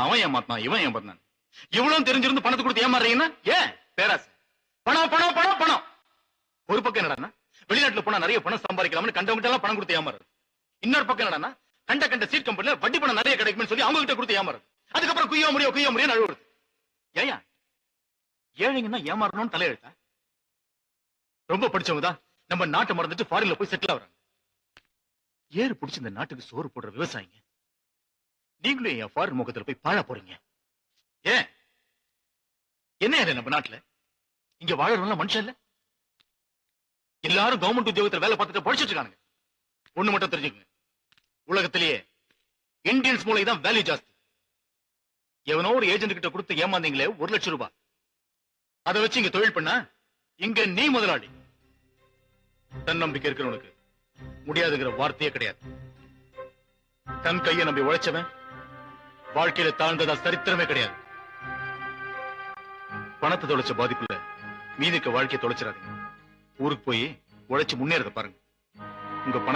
அவன் ஏமாத்தான் இவன் ஏமாத்தான் இவ்வளவு தெரிஞ்சிருந்து பணத்தை கொடுத்து ஏமாறீங்கன்னா ஏன் பேராசை பணம் பணம் பணம் பணம் ஒரு பக்கம் என்னடா வெளிநாட்டுல போனா நிறைய பணம் சம்பாதிக்கலாம்னு கண்டவங்கிட்ட எல்லாம் பணம் கொடுத்து ஏமாறுறது இன்னொரு பக்கம் என்னடா கண்ட சீட் கம்பெனில வட்டி பணம் நிறைய கிடைக்கும்னு சொல்லி அவங்க கிட்ட கொடுத்து ஏமாறுறது அதுக்கப்புறம் குய்ய முடியும் அழுவுறது ஏன் ஏழைங்கன்னா ஏமாறணும்னு தலையெழுத்தா ரொம்ப படிச்சவங்க தான் நம்ம நாட்டை மறந்துட்டு ஃபாரின்ல போய் செட்டில் ஆகுறாங்க ஏறு பிடிச்ச இந்த நாட்டுக்கு சோறு போடுற விவசாயிங்க நீங்களும் என் ஃபாரின் முகத்துல போய் பாழ போறீங்க ஏன் என்ன நம்ம நாட்டுல இங்க வாழறவங்க மனுஷன் இல்ல எல்லாரும் கவர்மெண்ட் உத்தியோகத்துல வேலை பார்த்துட்டு படிச்சுட்டு இருக்காங்க ஒண்ணு மட்டும் தெரிஞ்சுக்கங்க உலகத்திலேயே இந்தியன்ஸ் மூளை தான் வேல்யூ ஜாஸ்தி எவனோ ஒரு ஏஜென்ட் கிட்ட கொடுத்து ஏமாந்தீங்களே 1 லட்சம் ரூபாய் அதை வச்சு இங்க தொழில் பண்ணா இங்க நீ முதலாளி தன்னம்பிக்கை இருக்கிறவனுக்கு முடியாதுங்கிற வார்த்தையே கிடையாது தன் கையை நம்பி உழைச்சவன் வாழ்க்கையில தாழ்ந்ததா சரித்திரமே கிடையாது பணத்தை தொலைச்ச பாதிப்புல மீதிக்க வாழ்க்கையை தொலைச்சிடாதீங்க ஊருக்கு போய் உழைச்சு முன்னேறத பாருங்க உங்க பணத்தை